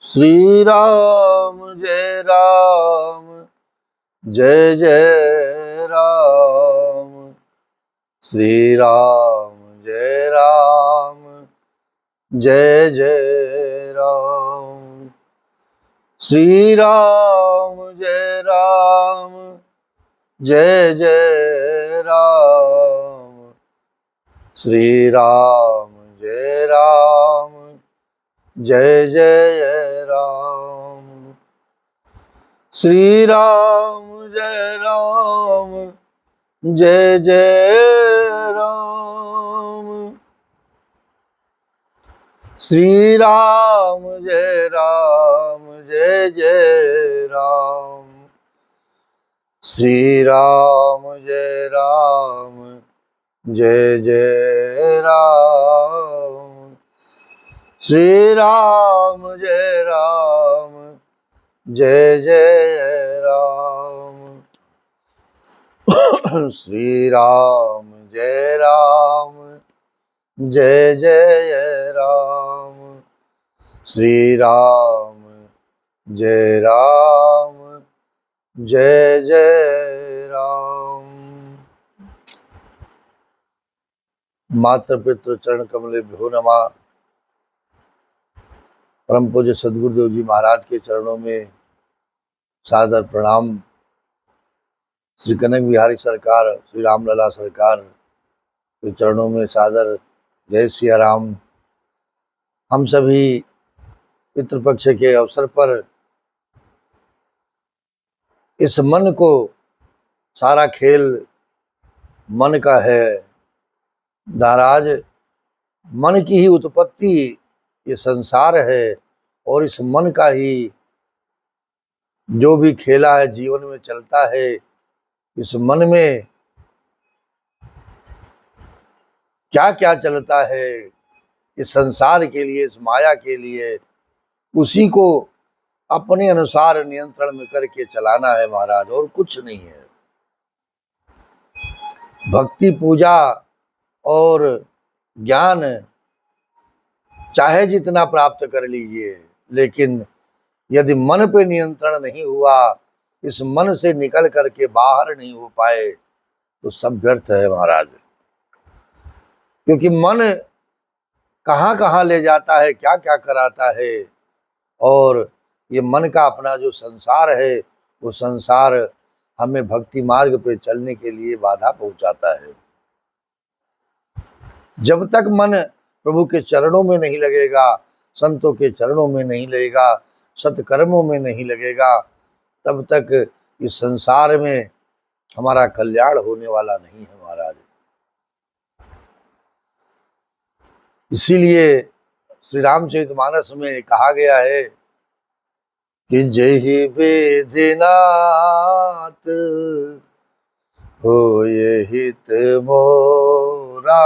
श्री राम जय राम जय जय राम। श्री राम जय राम जय जय राम। श्री राम जय राम जय जय राम। श्री राम जय राम जय जय राम। श्री राम जय राम जय जय राम। श्री राम जय राम जय जय राम। श्री राम जय राम जय जय राम। श्री राम जय राम जय जय राम। श्री राम जय राम जय जय राम। श्री राम जय राम जय जय राम। माता पितृ चरण कमलेभ्यो नमः। परम पूज्य सदगुरुदेव जी महाराज के चरणों में सादर प्रणाम। श्री कनक बिहारी सरकार, श्री रामलला सरकार के चरणों में सादर जय सिया राम। हम सभी पितृपक्ष के अवसर पर इस मन को, सारा खेल मन का है महाराज, मन की ही उत्पत्ति ये संसार है और इस मन का ही जो भी खेला है जीवन में चलता है। इस मन में क्या क्या चलता है इस संसार के लिए, इस माया के लिए, उसी को अपने अनुसार नियंत्रण में करके चलाना है महाराज, और कुछ नहीं है। भक्ति, पूजा और ज्ञान चाहे जितना प्राप्त कर लीजिए, लेकिन यदि मन पे नियंत्रण नहीं हुआ, इस मन से निकल करके बाहर नहीं हो पाए, तो सब व्यर्थ है महाराज। क्योंकि मन कहाँ कहाँ ले जाता है, क्या क्या कराता है, और ये मन का अपना जो संसार है, वो संसार हमें भक्ति मार्ग पे चलने के लिए बाधा पहुंचाता है। जब तक मन प्रभु के चरणों में नहीं लगेगा, संतों के चरणों में नहीं लगेगा, सत्कर्मों में नहीं लगेगा, तब तक इस संसार में हमारा कल्याण होने वाला नहीं है महाराज। इसीलिए श्री रामचरितमानस में कहा गया है कि जय वेदनाथ होए हित मोरा,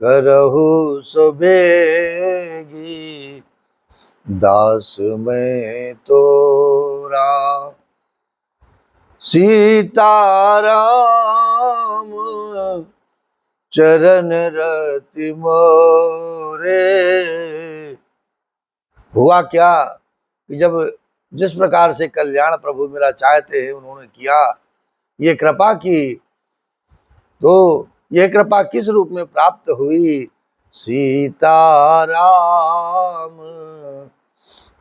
करहु सो बेगी दास में तोरा। सीताराम चरण रति मोरे। हुआ क्या कि जब जिस प्रकार से कल्याण प्रभु मेरा चाहते हैं उन्होंने किया, ये कृपा की, तो यह कृपा किस रूप में प्राप्त हुई? सीताराम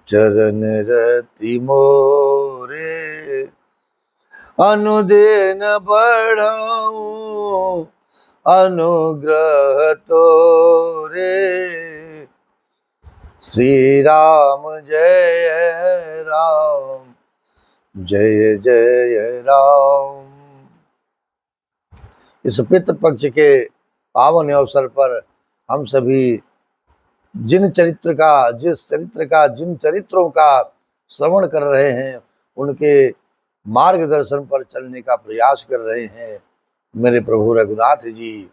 चरण रति मोरे, अनुदिन बढ़ाऊं अनुग्रह तोरे। श्री राम जय राम जय जय राम। इस पितृपक्ष के पावन अवसर पर हम सभी जिन चरित्रों का श्रवण कर रहे हैं, उनके मार्गदर्शन पर चलने का प्रयास कर रहे हैं। मेरे प्रभु रघुनाथ जी,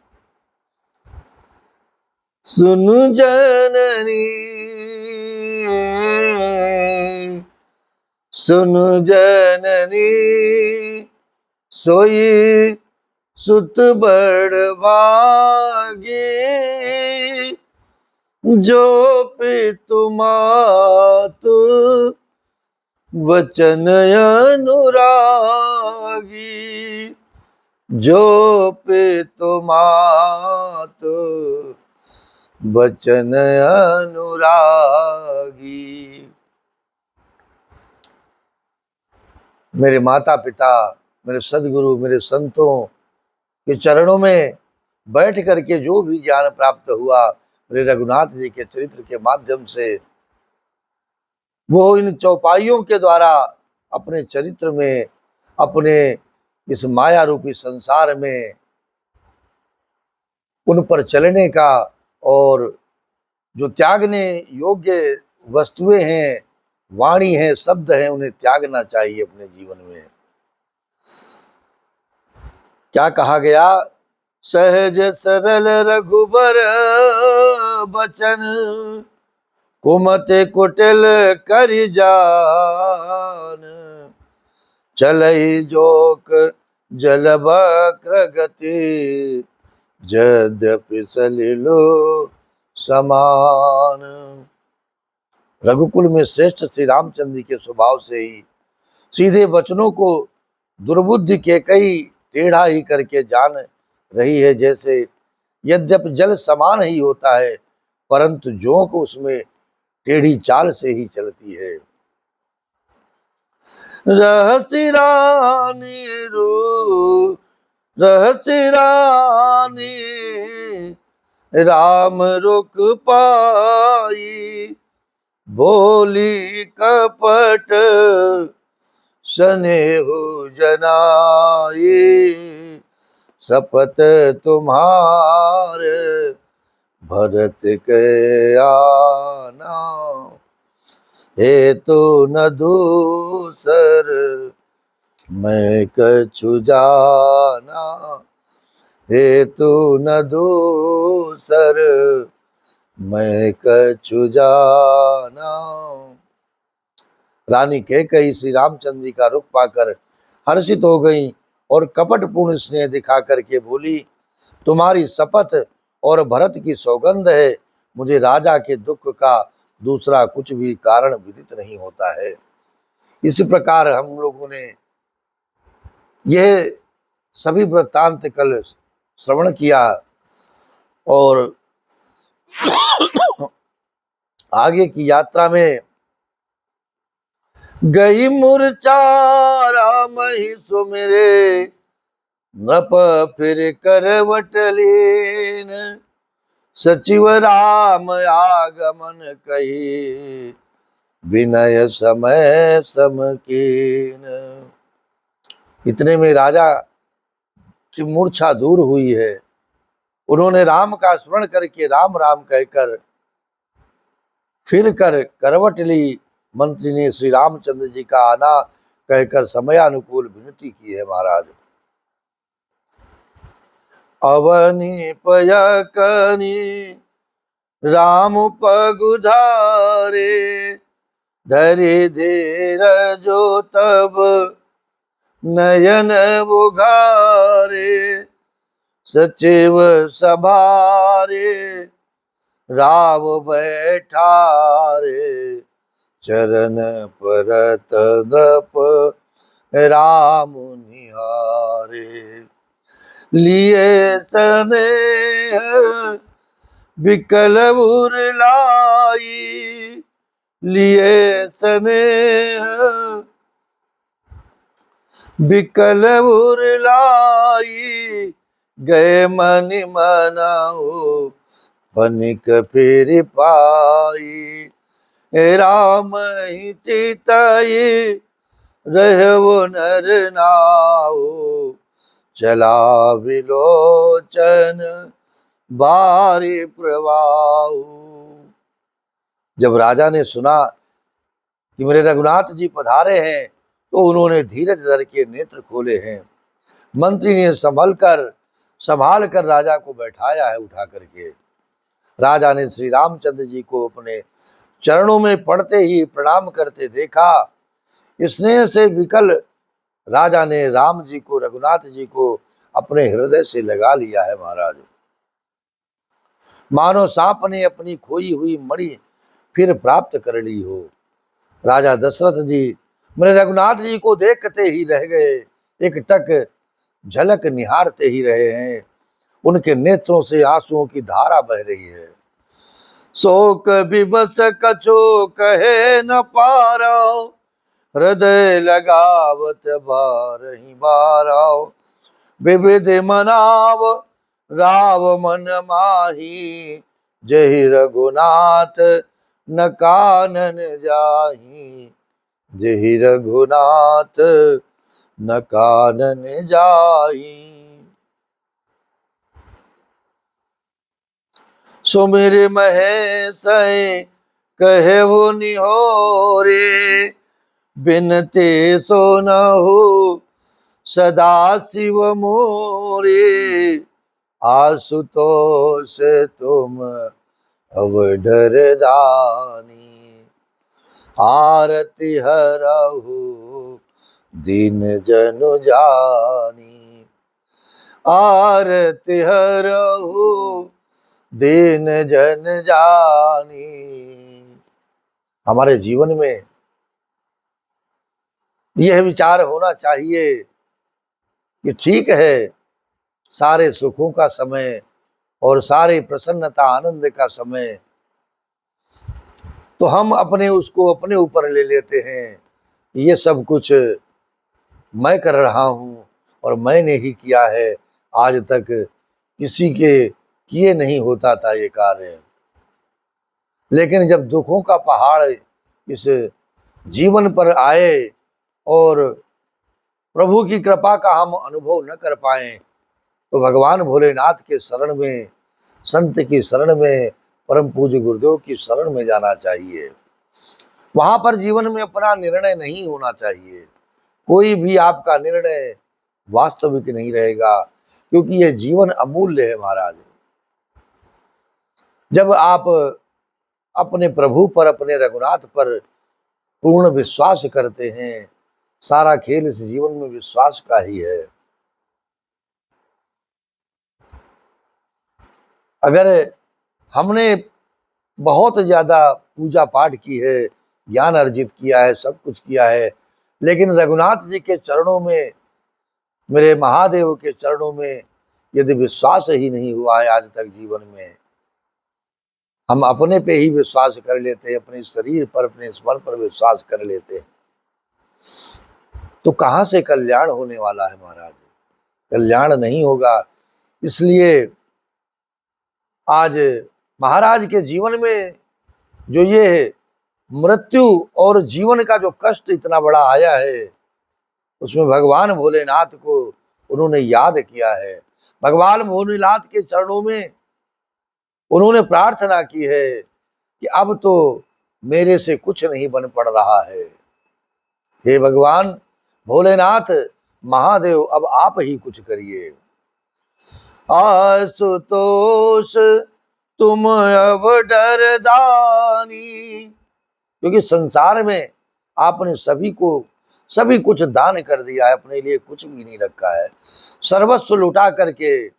सुनु जननी सुनु जननी, सोई सुत बड़ भागे, जो पितु मातु वचन अनुरागी, जो पितु मातु वचन अनुरागी। मेरे माता पिता, मेरे सदगुरु, मेरे संतों के चरणों में बैठ करके जो भी ज्ञान प्राप्त हुआ मेरे रघुनाथ जी के चरित्र के माध्यम से, वो इन चौपाइयों के द्वारा अपने चरित्र में, अपने इस माया रूपी संसार में उन पर चलने का, और जो त्यागने योग्य वस्तुएं हैं, वाणी है, शब्द है, उन्हें त्यागना चाहिए अपने जीवन में। क्या कहा गया? सहज सरल रघुबर बचन, कुमते कुटिल करि जान, चलई जोक जल बक्र गति, यद्यपि सलिलो समान। रघुकुल में श्रेष्ठ श्री रामचंद्र के स्वभाव से ही सीधे वचनों को दुर्बुद्धि के कई टेढ़ा ही करके जान रही है। जैसे यद्यपि जल समान ही होता है, परंतु जोंक उसमें टेढ़ी चाल से ही चलती है। रहसी रानी रहसी रानी राम रुक पाई, बोली कपट स्नेहु जनाई, शपथ तुम्हारे भरत के आना, हेतु न दूसर मैं कछु जाना, हेतु न दूसर मैं कछु जाना। रानी कैकेयी श्री रामचंद्र जी का रुख पाकर हर्षित हो गई और कपटपूर्ण स्नेह दिखा करके बोली, तुम्हारी शपथ और भरत की सौगंध है, मुझे राजा के दुख का दूसरा कुछ भी कारण विदित नहीं होता है। इसी प्रकार हम लोगों ने यह सभी वृत्तांत कल श्रवण किया, और आगे की यात्रा में गई मूर्छा राम ही सुमिरे, नृप फिर करवट लीन, सचिव राम आगमन कही, विनय समय समकीन। इतने में राजा की मूर्छा दूर हुई है। उन्होंने राम का स्मरण करके राम राम कहकर फिर कर करवट ली। मंत्री ने श्री रामचंद्र जी का आना कहकर समयानुकूल विनती की है। महाराज, अवनी पयकनी राम पगुधारे, धरि धीर जो तब नयन उघारे, सचिव सभारे राव बैठारे, चरण परत नृप राम निहारे, लिए स्नेह विकल उर लाई, लिए स्नेह विकल उर लाई, गए मनि मनाओ पनिक फिर पाई, राम ही चितई रहवो नर नाओ, चला विलोचन बारी प्रवाहु। जब राजा ने सुना कि मेरे रघुनाथ जी पधारे हैं, तो उन्होंने धीरज धर के नेत्र खोले हैं। मंत्री ने संभाल कर राजा को बैठाया है उठा करके। राजा ने श्री रामचंद्र जी को अपने चरणों में पड़ते ही प्रणाम करते देखा। स्नेह से विकल राजा ने राम जी को, रघुनाथ जी को अपने हृदय से लगा लिया है। महाराज, मानो सांप ने अपनी खोई हुई मणि फिर प्राप्त कर ली हो। राजा दशरथ जी मेरे रघुनाथ जी को देखते ही रह गए, एक टक झलक निहारते ही रहे हैं। उनके नेत्रों से आंसुओं की धारा बह रही है। शोक विवश कछो कहे न पारो, हृदय लगावत बारहि बाराओ। विविध मनाव राव मन माही, जहि रघुनाथ न कानन जाही। जहि रघुनाथ न कानन जाही। सुमिर महेश कहे हो निहोरे, बिनते सो न हो सदा शिव मोरे। आशुतोष तुम अवधर दानी, आरती हरहु दीन जनु जानी। आरती हरहु दीन जन जानी। हमारे जीवन में यह विचार होना चाहिए कि ठीक है, सारे सुखों का समय और सारे प्रसन्नता आनंद का समय तो हम उसको अपने ऊपर ले लेते हैं। ये सब कुछ मैं कर रहा हूं और मैंने ही किया है, आज तक किसी के किए नहीं होता था ये कार्य। लेकिन जब दुखों का पहाड़ इस जीवन पर आए और प्रभु की कृपा का हम अनुभव न कर पाए, तो भगवान भोलेनाथ के शरण में, संत की शरण में, परम पूज्य गुरुदेव की शरण में जाना चाहिए। वहां पर जीवन में अपना निर्णय नहीं होना चाहिए। कोई भी आपका निर्णय वास्तविक नहीं रहेगा, क्योंकि यह जीवन अमूल्य है महाराज। जब आप अपने प्रभु पर, अपने रघुनाथ पर पूर्ण विश्वास करते हैं, सारा खेल इस जीवन में विश्वास का ही है। अगर हमने बहुत ज्यादा पूजा पाठ की है, ज्ञान अर्जित किया है, सब कुछ किया है, लेकिन रघुनाथ जी के चरणों में, मेरे महादेव के चरणों में यदि विश्वास ही नहीं हुआ है आज तक जीवन में, हम अपने पे ही विश्वास कर लेते हैं, अपने शरीर पर, अपने स्मरण पर विश्वास कर लेते हैं, तो कहां से कल्याण होने वाला है महाराज? कल्याण नहीं होगा। इसलिए आज महाराज के जीवन में जो ये मृत्यु और जीवन का जो कष्ट इतना बड़ा आया है, उसमें भगवान भोलेनाथ को उन्होंने याद किया है। भगवान भोलेनाथ के चरणों में उन्होंने प्रार्थना की है कि अब तो मेरे से कुछ नहीं बन पड़ रहा है, हे भगवान भोलेनाथ महादेव, अब आप ही कुछ करिए। आशुतोष तुम अवधर दानी, क्योंकि संसार में आपने सभी कुछ दान कर दिया है, अपने लिए कुछ भी नहीं रखा है। सर्वस्व लुटा करके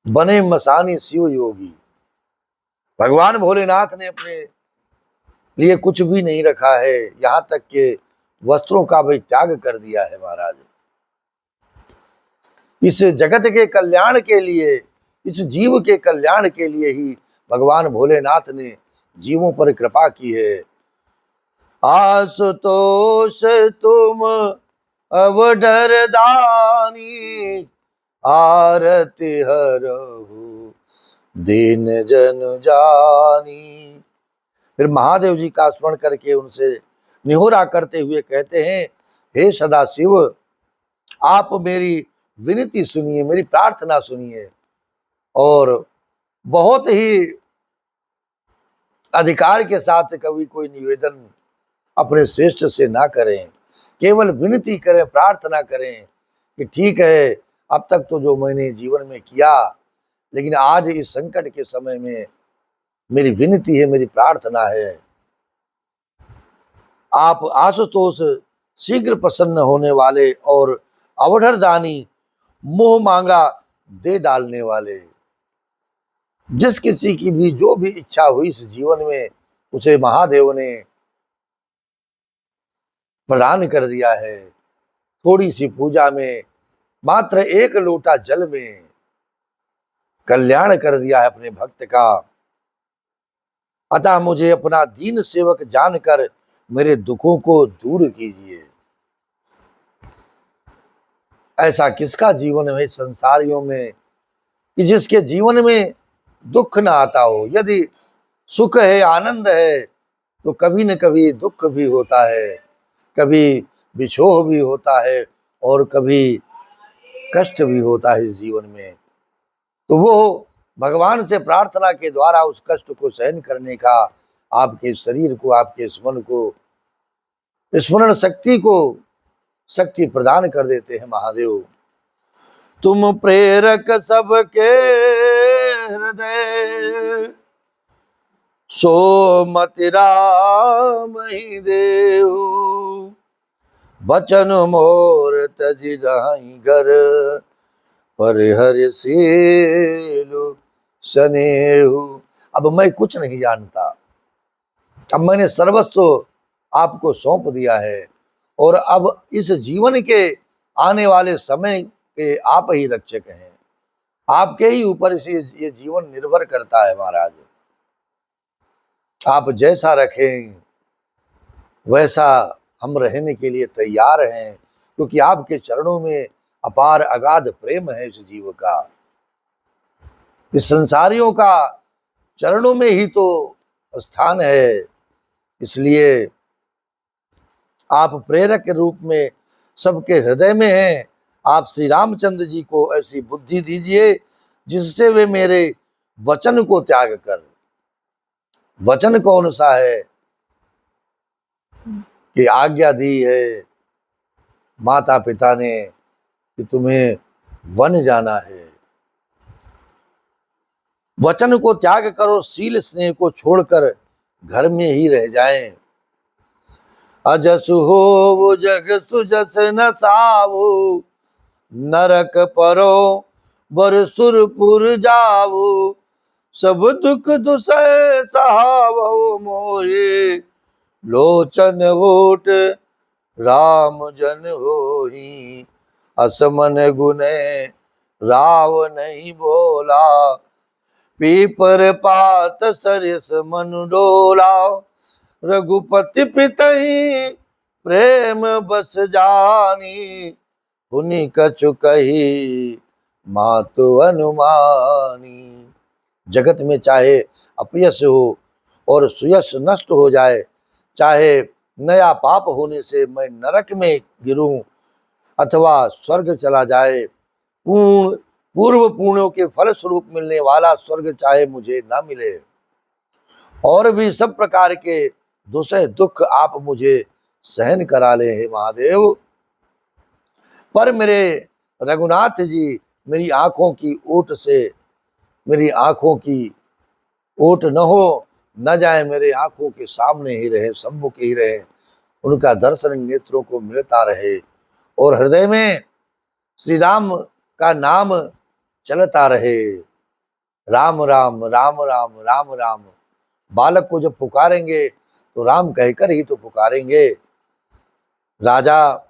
बने मसानी शिव योगी। भगवान भोलेनाथ ने अपने लिए कुछ भी नहीं रखा है, यहां तक के वस्त्रों का भी त्याग कर दिया है महाराज। इस जगत के कल्याण के लिए, इस जीव के कल्याण के लिए ही भगवान भोलेनाथ ने जीवों पर कृपा की है। आशुतोष तुम अवधर दानी, आरती हरहु दीन जन जानी। फिर महादेव जी का स्मरण करके उनसे निहोरा करते हुए कहते हैं, हे सदाशिव, आप मेरी विनती सुनिए, मेरी प्रार्थना सुनिए, और बहुत ही अधिकार के साथ कभी कोई निवेदन अपने श्रेष्ठ से ना करें, केवल विनती करें, प्रार्थना करें कि ठीक है, अब तक तो जो मैंने जीवन में किया, लेकिन आज इस संकट के समय में मेरी विनती है, मेरी प्रार्थना है, आप आशुतोष शीघ्र प्रसन्न होने वाले और अवधर दानी, मोह मांगा दे डालने वाले, जिस किसी की भी जो भी इच्छा हुई इस जीवन में उसे महादेव ने प्रदान कर दिया है। थोड़ी सी पूजा में, मात्र एक लोटा जल में कल्याण कर दिया है अपने भक्त का। अतः मुझे अपना दीन सेवक जानकर मेरे दुखों को दूर कीजिए। ऐसा किसका जीवन है संसारियों में कि जिसके जीवन में दुख ना आता हो। यदि सुख है, आनंद है, तो कभी न कभी दुख भी होता है, कभी विछोह भी होता है और कभी कष्ट भी होता है इस जीवन में। तो वो भगवान से प्रार्थना के द्वारा उस कष्ट को सहन करने का आपके शरीर को, आपके मन को, स्मरण शक्ति को शक्ति प्रदान कर देते हैं महादेव। तुम प्रेरक सबके हृदय, सो मति राम ही देव। बचन मोर तजि रहि घर, पर हरि सीलु सनेहु। अब मैं कुछ नहीं जानता, अब मैंने सर्वस्व आपको सौंप दिया है और अब इस जीवन के आने वाले समय के आप ही रक्षक हैं। आपके ही ऊपर से ये जीवन निर्भर करता है महाराज। आप जैसा रखें वैसा हम रहने के लिए तैयार हैं, क्योंकि आपके चरणों में अपार अगाध प्रेम है इस जीव का। इस संसारियों का चरणों में ही तो स्थान है। इसलिए आप प्रेरक के रूप में सबके हृदय में हैं। आप श्री रामचंद्र जी को ऐसी बुद्धि दीजिए जिससे वे मेरे वचन को त्याग कर, वचन कौन सा है कि आज्ञा दी है माता पिता ने कि तुम्हें वन जाना है, वचन को त्याग करो, शील स्नेह को छोड़कर घर में ही रह जाएं। अजस हो जग सुजस न सावो, नरक परो बर सुरपुर जावो। सब दुख दुसह सहावो मोहे, लोचन ओट राम जन होही। असमन गुने राव नहीं बोला, पीपर पात सरिस मन डोला। रघुपति पितहि प्रेम बस जानी, पुनि कछु कही मातु अनुमानी। जगत में चाहे अपयश हो और सुयश नष्ट हो जाए, चाहे नया पाप होने से मैं नरक में गिरूं अथवा स्वर्ग चला जाए, पूर्व पुण्यों के फल स्वरूप मिलने वाला स्वर्ग चाहे मुझे ना मिले, और भी सब प्रकार के दूसरे दुख आप मुझे सहन करा ले हे महादेव। पर मेरे रघुनाथ जी मेरी आंखों की ओट से, मेरी आंखों की ओट न हो, न जाए, मेरे आंखों के सामने ही रहे, सम्मुख ही रहे, उनका दर्शन नेत्रों को मिलता रहे और हृदय में श्री राम का नाम चलता रहे। राम राम राम राम राम राम। बालक को जब पुकारेंगे तो राम कहकर ही तो पुकारेंगे। राजा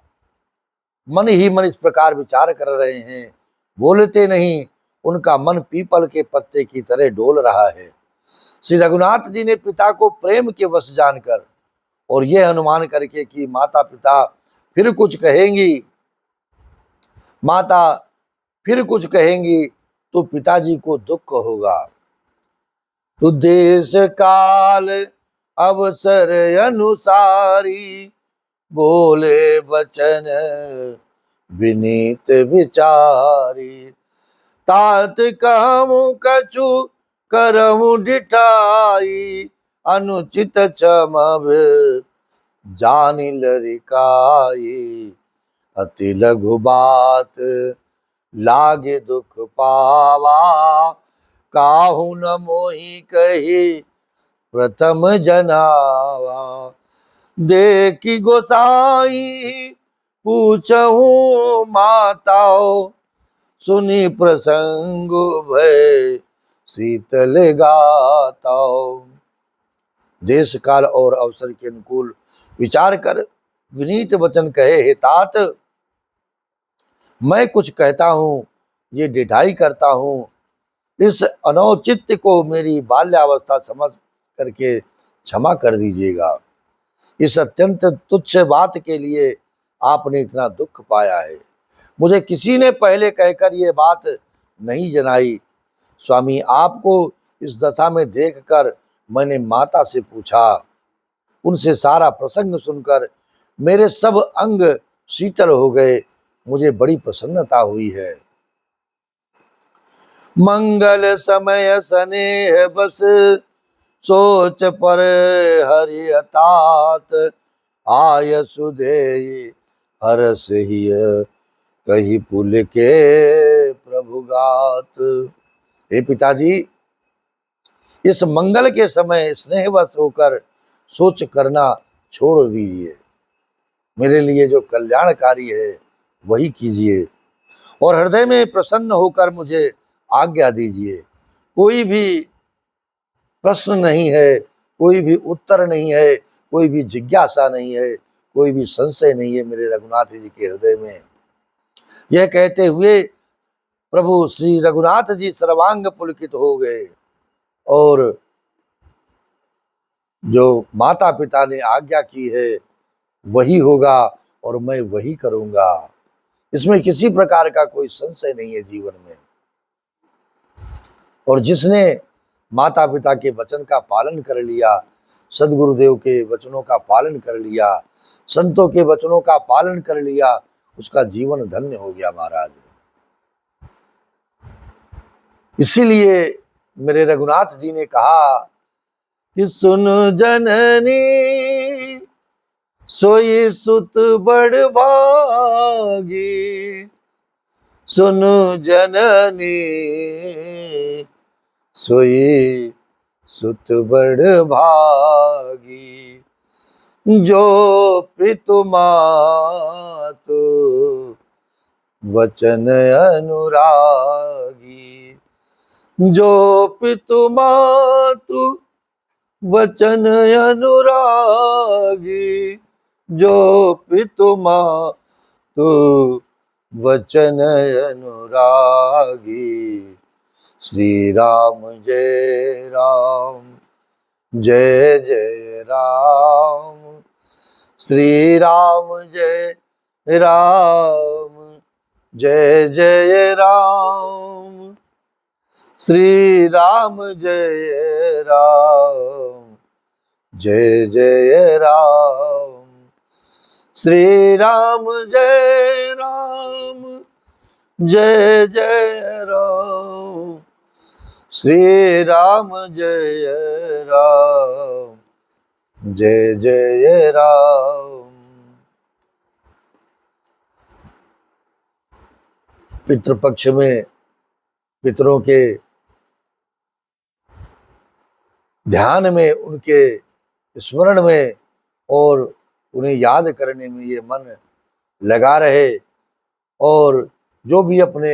मन ही मन इस प्रकार विचार कर रहे हैं, बोलते नहीं, उनका मन पीपल के पत्ते की तरह डोल रहा है। श्री रघुनाथ जी ने पिता को प्रेम के वश जानकर और यह अनुमान करके कि माता पिता फिर कुछ कहेंगी, माता फिर कुछ कहेंगी तो पिताजी को दुख होगा, तो देश काल अवसर अनुसारी, बोले वचन विनीत विचारी। तात कहूँ कछु करहूँ डिठाई, अनुचित क्षमभ जानि लरिकाई। अति लघु बात लागे दुख पावा, काहू न मोहि कही प्रथम जनावा। देखी गोसाई पूछहूँ माताओ, सुनी प्रसंग भय शीतल गाता। देश काल और अवसर के अनुकूल विचार कर विनीत वचन कहे हे तात। मैं कुछ कहता हूँ ये डिठाई करता हूँ, इस अनौचित्य को मेरी बाल्यावस्था समझ करके क्षमा कर दीजिएगा। इस अत्यंत तुच्छ बात के लिए आपने इतना दुख पाया है। मुझे किसी ने पहले कहकर ये बात नहीं जनाई। स्वामी, आपको इस दशा में देखकर मैंने माता से पूछा। उनसे सारा प्रसंग सुनकर मेरे सब अंग शीतल हो गए। मुझे बड़ी प्रसन्नता हुई है। मंगल समय स्नेह बस सोच पर हरि तात। आय सुधे हरस ही कही पुल के प्रभु गात। हे पिताजी, इस मंगल के समय स्नेहवश होकर सोच करना छोड़ दीजिए। मेरे लिए जो कल्याणकारी है वही कीजिए और हृदय में प्रसन्न होकर मुझे आज्ञा दीजिए। कोई भी प्रश्न नहीं है, कोई भी उत्तर नहीं है, कोई भी जिज्ञासा नहीं है, कोई भी संशय नहीं है मेरे रघुनाथ जी के हृदय में। यह कहते हुए प्रभु श्री रघुनाथ जी सर्वांग पुलकित हो गए और जो माता पिता ने आज्ञा की है वही होगा और मैं वही करूंगा। इसमें किसी प्रकार का कोई संशय नहीं है जीवन में। और जिसने माता पिता के वचन का पालन कर लिया, सदगुरुदेव के वचनों का पालन कर लिया, संतों के वचनों का पालन कर लिया, उसका जीवन धन्य हो गया महाराज। इसीलिए मेरे रघुनाथ जी ने कहा कि सुन जननी सोई सुत बड़ भागी। सुन जननी सोई सुत बड़ भागी। जो पितु मातु वचन अनुरागी। जो पितु मातु वचन अनुरागी। जो पितु मातु वचन अनुरागी। श्री राम जय राम जय जय राम। श्री राम जय राम जय जय राम। श्री राम जय राम जय जय राम। श्री राम जय राम जय जय राम। श्री राम जय राम जय जय राम। पितृपक्ष में पितरों के ध्यान में, उनके स्मरण में और उन्हें याद करने में ये मन लगा रहे और जो भी अपने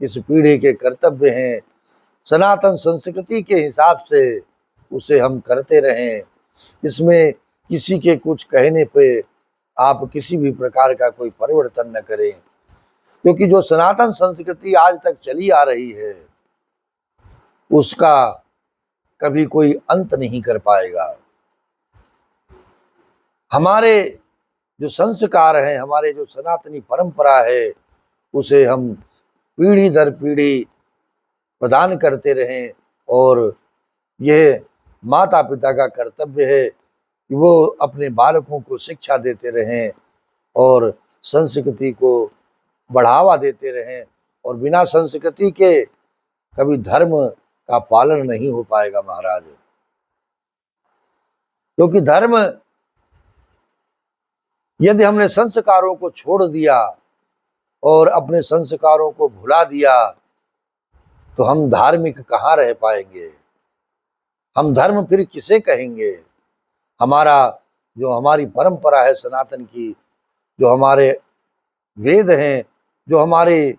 इस पीढ़ी के कर्तव्य हैं सनातन संस्कृति के हिसाब से उसे हम करते रहें। इसमें किसी के कुछ कहने पे आप किसी भी प्रकार का कोई परिवर्तन न करें, क्योंकि जो सनातन संस्कृति आज तक चली आ रही है उसका कभी कोई अंत नहीं कर पाएगा। हमारे जो संस्कार हैं, हमारे जो सनातनी परंपरा है, उसे हम पीढ़ी दर पीढ़ी प्रदान करते रहें और यह माता पिता का कर्तव्य है कि वो अपने बालकों को शिक्षा देते रहें और संस्कृति को बढ़ावा देते रहें। और बिना संस्कृति के कभी धर्म का पालन नहीं हो पाएगा महाराज, क्योंकि धर्म यदि हमने संस्कारों को छोड़ दिया और अपने संस्कारों को भुला दिया तो हम धार्मिक कहाँ रह पाएंगे। हम धर्म फिर किसे कहेंगे। हमारा जो हमारी परंपरा है सनातन की, जो हमारे वेद हैं, जो हमारे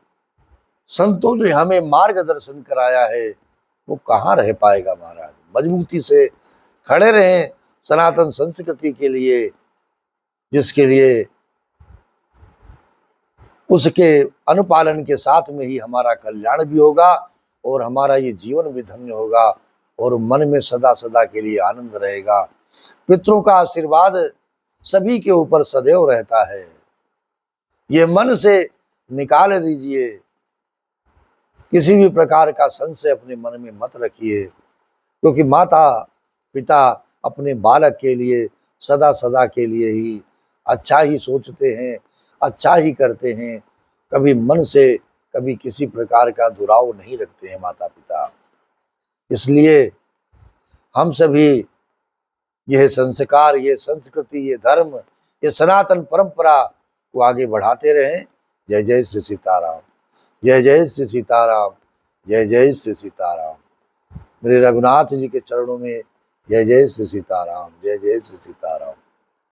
संतों ने हमें मार्गदर्शन कराया है, वो कहाँ रह पाएगा महाराज। मजबूती से खड़े रहें सनातन संस्कृति के लिए, जिसके लिए उसके अनुपालन के साथ में ही हमारा कल्याण भी होगा और हमारा ये जीवन भी धन्य होगा और मन में सदा सदा के लिए आनंद रहेगा। पितरों का आशीर्वाद सभी के ऊपर सदैव रहता है, ये मन से निकाल दीजिए। किसी भी प्रकार का संशय अपने मन में मत रखिए, क्योंकि माता पिता अपने बालक के लिए सदा सदा के लिए ही अच्छा ही सोचते हैं, अच्छा ही करते हैं। कभी मन से कभी किसी प्रकार का दुराव नहीं रखते हैं माता पिता। इसलिए हम सभी यह संस्कार, ये संस्कृति, ये धर्म, ये सनातन परंपरा को आगे बढ़ाते रहें। जय जय श्री सीताराम, जय जय श्री सीताराम, जय जय श्री सीताराम। मेरे रघुनाथ जी के चरणों में जय जय श्री सीताराम, जय जय श्री सीताराम।